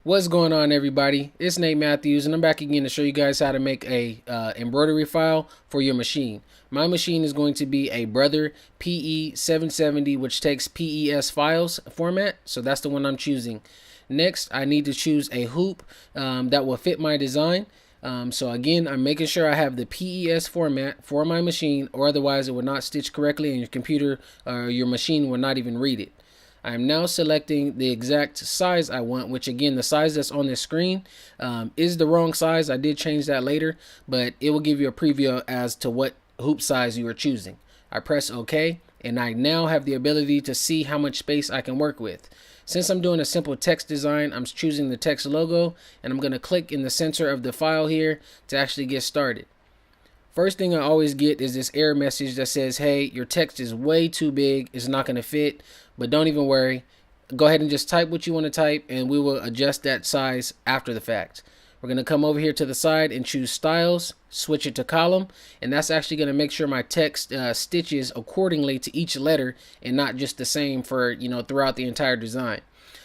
What's going on, everybody? It's Nate Matthews, and I'm back again to show you guys how to make a embroidery file for your machine. My machine is going to be a Brother PE770, which takes PES files format, so that's the one I'm choosing. Next, I need to choose a hoop that will fit my design. So again, I'm making sure I have the PES format for my machine, or otherwise it will not stitch correctly, and your computer or your machine will not even read it. I'm now selecting the exact size I want, which again, the size that's on this screen is the wrong size. I did change that later, but it will give you a preview as to what hoop size you are choosing. I press OK, and I now have the ability to see how much space I can work with. Since I'm doing a simple text design, I'm choosing the text logo, and I'm going to click in the center of the file here to actually get started. First thing I always get is this error message that says, hey, your text is way too big, it's not going to fit, but don't even worry. Go ahead and just type what you want to type, and we will adjust that size after the fact. We're going to come over here to the side and choose styles, switch it to column, and that's actually going to make sure my text stitches accordingly to each letter and not just the same for, throughout the entire design.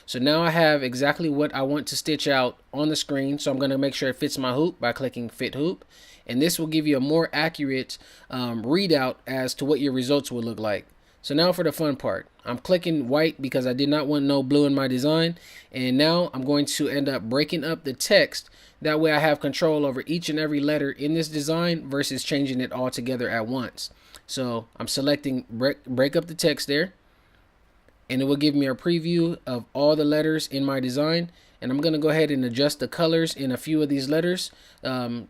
So now I have exactly what I want to stitch out on the screen. So I'm going to make sure it fits my hoop by clicking fit hoop. And this will give you a more accurate readout as to what your results will look like. So now for the fun part. I'm clicking white because I did not want no blue in my design. And now I'm going to end up breaking up the text. That way I have control over each and every letter in this design versus changing it all together at once. So I'm selecting break up the text there. And it will give me a preview of all the letters in my design. And I'm going to go ahead and adjust the colors in a few of these letters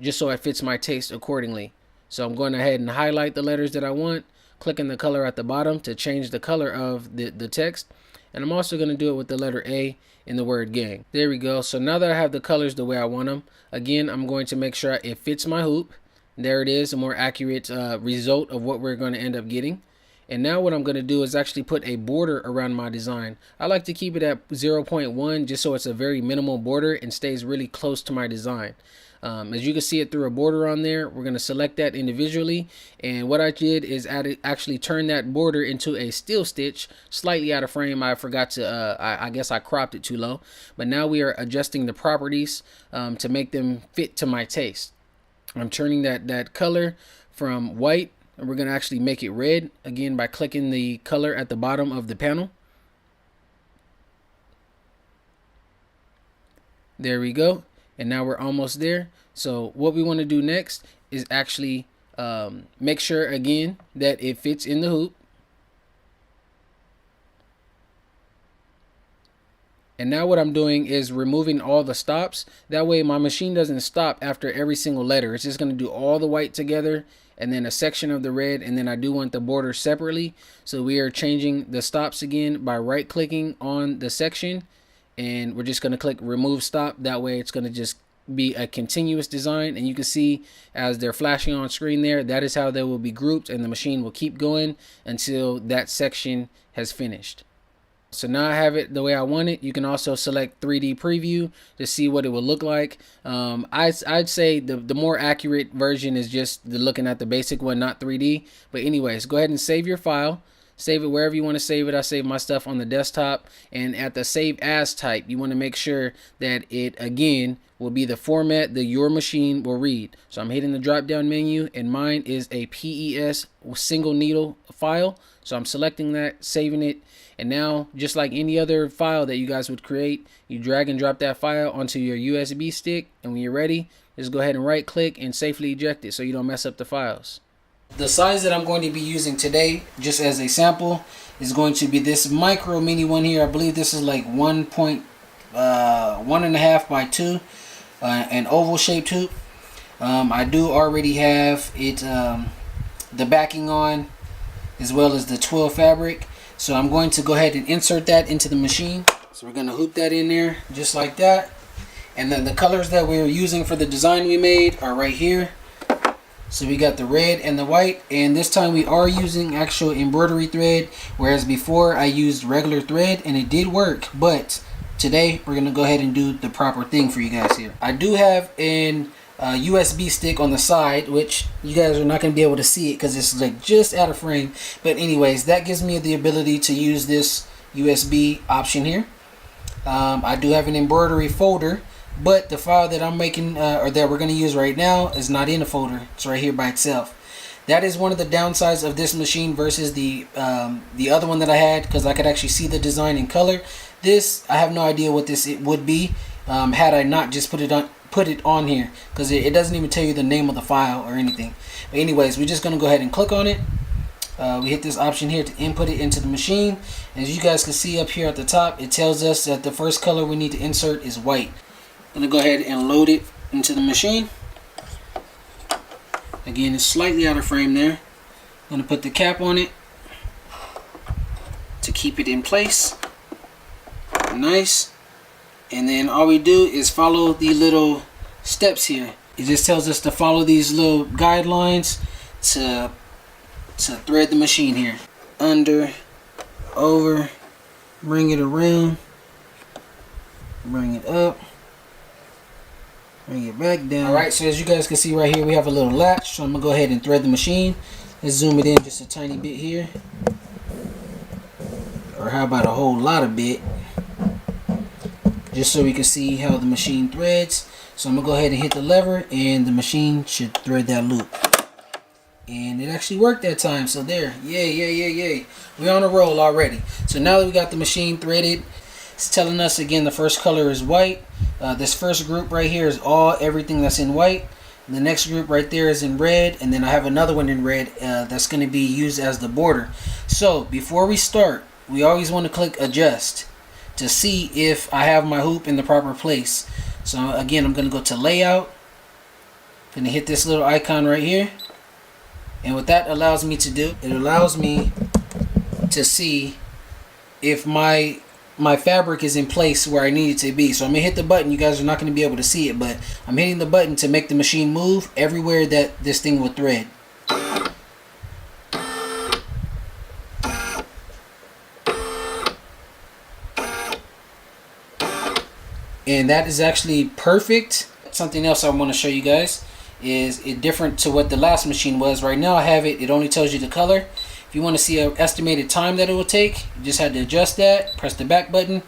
just so it fits my taste accordingly. So I'm going ahead and highlight the letters that I want, clicking the color at the bottom to change the color of the text. And I'm also going to do it with the letter A in the word gang. There we go. So now that I have the colors the way I want them, again, I'm going to make sure it fits my hoop. There it is, a more accurate result of what we're going to end up getting. And now what I'm going to do is actually put a border around my design. I like to keep it at 0.1 just so it's a very minimal border and stays really close to my design. As you can see it through a border on there, we're going to select that individually. And what I did is actually turn that border into a steel stitch, slightly out of frame. I forgot to, I guess I cropped it too low. But now we are adjusting the properties to make them fit to my taste. I'm turning that color from white, and we're going to actually make it red again by clicking the color at the bottom of the panel. There we go. And now we're almost there. So what we want to do next is actually make sure again that it fits in the hoop. And now what I'm doing is removing all the stops. That way my machine doesn't stop after every single letter. It's just going to do all the white together and then a section of the red, and then I do want the border separately. So we are changing the stops again by right clicking on the section, and we're just going to click remove stop. That way it's going to just be a continuous design, and you can see as they're flashing on screen there, that is how they will be grouped, and the machine will keep going until that section has finished. So now I have it the way I want it. You can also select 3D preview to see what it will look like. I'd say the more accurate version is just looking at the basic one, not 3D. But anyways, go ahead and save your file. Save it wherever you want to save it. I save my stuff on the desktop, and at the save as type, you want to make sure that it again will be the format that your machine will read. So I'm hitting the drop down menu, and mine is a PES single needle file. So I'm selecting that, saving it, and now just like any other file that you guys would create, you drag and drop that file onto your USB stick, and when you're ready, just go ahead and right click and safely eject it so you don't mess up the files. The size that I'm going to be using today, just as a sample, is going to be this micro mini one here. I believe this is like 1.5 by 2, an oval shaped hoop. I do already have it, the backing on, as well as the twill fabric. So I'm going to go ahead and insert that into the machine. So we're going to hoop that in there just like that. And then the colors that we're using for the design we made are right here. So we got the red and the white, and this time we are using actual embroidery thread, whereas before I used regular thread and it did work. But today we're gonna go ahead and do the proper thing for you guys here. I do have an USB stick on the side, which you guys are not going to be able to see it because it's like just out of frame. But anyways, that gives me the ability to use this USB option here. I do have an embroidery folder, but the file that I'm making or that we're going to use right now is not in a folder. It's right here by itself. That is one of the downsides of this machine versus the other one that I had, because I could actually see the design in color. This, I have no idea what this it would be had I not just put it on here, because it doesn't even tell you the name of the file or anything. But anyways, we're just going to go ahead and click on it. We hit this option here to input it into the machine. As you guys can see up here at the top, it tells us that the first color we need to insert is white. I'm going to go ahead and load it into the machine. Again, it's slightly out of frame there. I'm going to put the cap on it to keep it in place. Nice. And then all we do is follow the little steps here. It just tells us to follow these little guidelines to thread the machine here. Under, over, bring it around, bring it up, bring it back down. Alright, so as you guys can see right here, we have a little latch. So I'm going to go ahead and thread the machine. Let's zoom it in just a tiny bit here. Or how about a whole lot of bit. Just so we can see how the machine threads. So I'm going to go ahead and hit the lever, and the machine should thread that loop. And it actually worked that time. So there. Yay, yay, yay, yay. We're on a roll already. So now that we got the machine threaded, it's telling us again the first color is white. This first group right here is everything that's in white. The next group right there is in red. And then I have another one in red that's going to be used as the border. So before we start, we always want to click adjust to see if I have my hoop in the proper place. So again, I'm going to go to layout. I'm going to hit this little icon right here. And what that allows me to do, it allows me to see if my fabric is in place where I need it to be. So I'm going to hit the button. You guys are not going to be able to see it, but I'm hitting the button to make the machine move everywhere that this thing will thread. And that is actually perfect. Something else I want to show you guys is it different to what the last machine was. Right now I have it only tells you the color. If you want to see an estimated time that it will take, you just had to adjust that. Press the back button.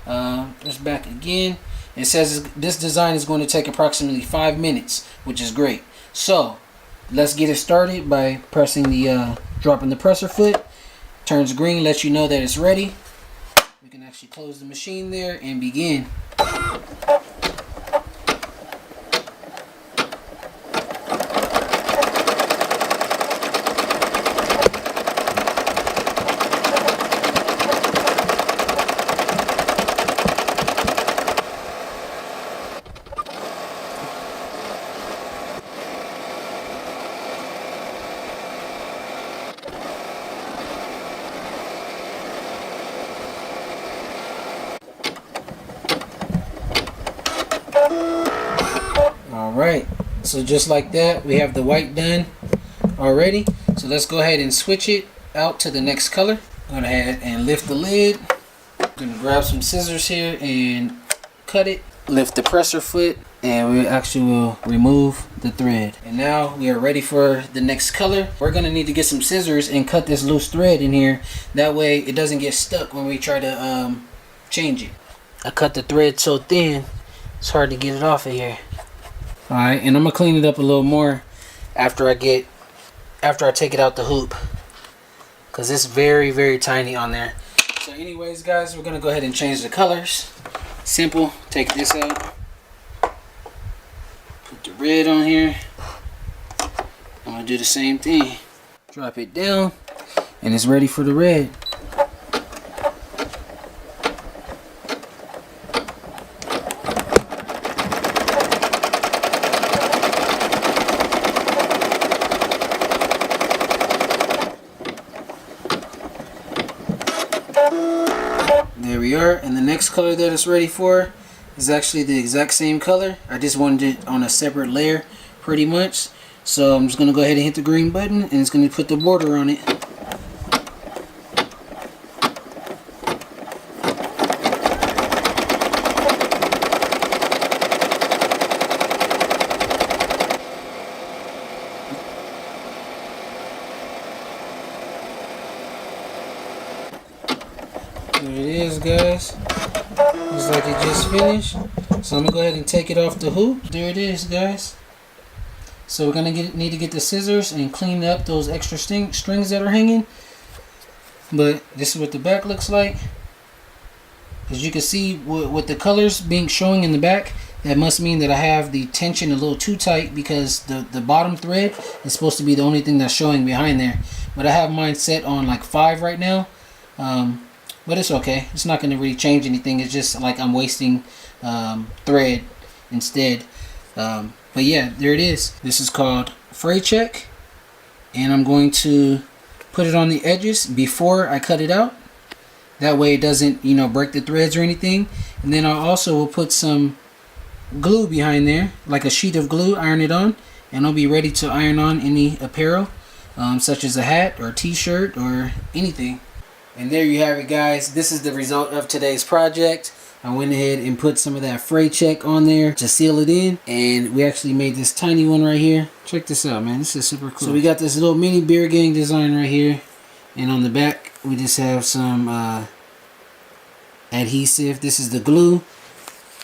Press back again. It says this design is going to take approximately 5 minutes, which is great. So let's get it started by pressing the dropping the presser foot. Turns green, lets you know that it's ready. We can actually close the machine there and begin. Alright, so just like that, we have the white done already. So let's go ahead and switch it out to the next color. I'm going to go ahead and lift the lid. I'm going to grab some scissors here and cut it. Lift the presser foot, and we actually will remove the thread. And now we are ready for the next color. We're going to need to get some scissors and cut this loose thread in here. That way it doesn't get stuck when we try to change it. I cut the thread so thin, it's hard to get it off of here. Alright, and I'm gonna clean it up a little more after I take it out the hoop, because it's very, very tiny on there. So anyways guys, we're gonna go ahead and change the colors. Simple. Take this out, put the red on here. I'm gonna do the same thing. Drop it down, and it's ready for the red. There we are, and the next color that it's ready for is actually the exact same color. I just wanted it on a separate layer pretty much. So I'm just going to go ahead and hit the green button, and it's going to put the border on it. There it is, guys. finished. So I'm gonna go ahead and take it off the hoop. There it is, guys. So we're gonna need to get the scissors and clean up those extra strings that are hanging. But this is what the back looks like. As you can see, with the colors being showing in the back, that must mean that I have the tension a little too tight, because the bottom thread is supposed to be the only thing that's showing behind there. But I have mine set on like 5 right now. But it's okay. It's not going to really change anything. It's just like I'm wasting thread instead. But yeah, there it is. This is called fray check. And I'm going to put it on the edges before I cut it out. That way it doesn't, you know, break the threads or anything. And then I also will put some glue behind there, like a sheet of glue, iron it on, and I'll be ready to iron on any apparel, such as a hat or a t-shirt or anything. And there you have it, guys. This is the result of today's project. I went ahead and put some of that fray check on there to seal it in, and we actually made this tiny one right here. Check this out, man. This is super cool. So we got this little mini beer gang design right here, and on the back we just have some adhesive. This is the glue.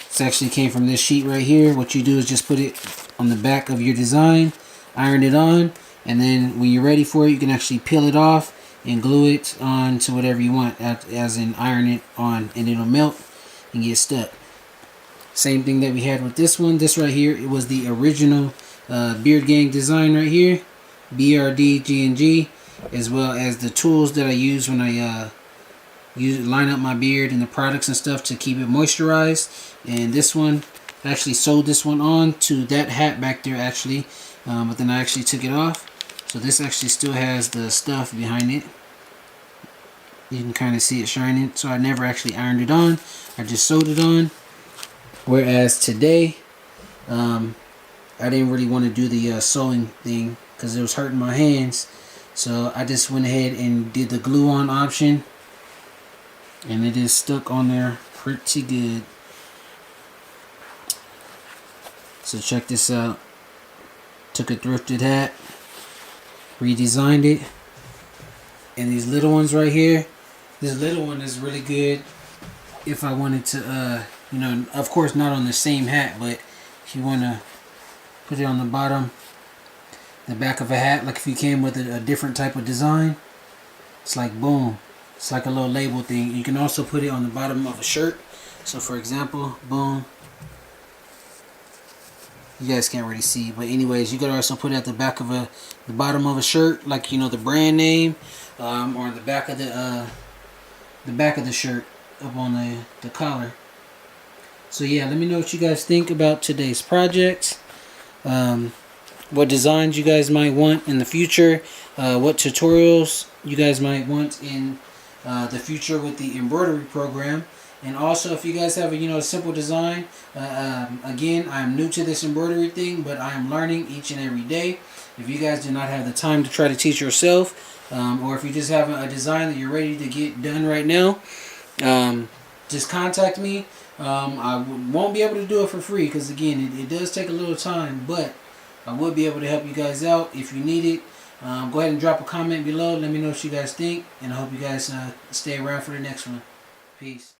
This actually came from this sheet right here. What you do is just put it on the back of your design, iron it on, and then when you're ready for it, you can actually peel it off and glue it on to whatever you want, as in iron it on, and it'll melt and get stuck. Same thing that we had with this one. This right here, it was the original Beard Gang design right here, BRD G&G, as well as the tools that I use when I line up my beard and the products and stuff to keep it moisturized. And this one, I actually sewed this one on to that hat back there actually, but then I actually took it off. So this actually still has the stuff behind it. You can kind of see it shining. So I never actually ironed it on. I just sewed it on. Whereas today, I didn't really want to do the sewing thing because it was hurting my hands. So I just went ahead and did the glue on option. And it is stuck on there pretty good. So check this out. Took a thrifted hat, redesigned it, and these little ones right here, this little one is really good if I wanted to you know, of course not on the same hat, but if you want to put it on the bottom, the back of a hat, like if you came with a different type of design, it's like boom, it's like a little label thing. You can also put it on the bottom of a shirt. So for example, boom, you guys can't really see, but anyways, you could also put it at the back of the bottom of a shirt, like, you know, the brand name, or the back of the shirt up on the collar. So yeah, let me know what you guys think about today's project. What designs you guys might want in the future, what tutorials you guys might want in the future with the embroidery program. And also, if you guys have a simple design, again, I'm new to this embroidery thing, but I am learning each and every day. If you guys do not have the time to try to teach yourself, or if you just have a design that you're ready to get done right now, just contact me. I won't be able to do it for free because, again, it does take a little time, but I will be able to help you guys out if you need it. Go ahead and drop a comment below. Let me know what you guys think, and I hope you guys stay around for the next one. Peace.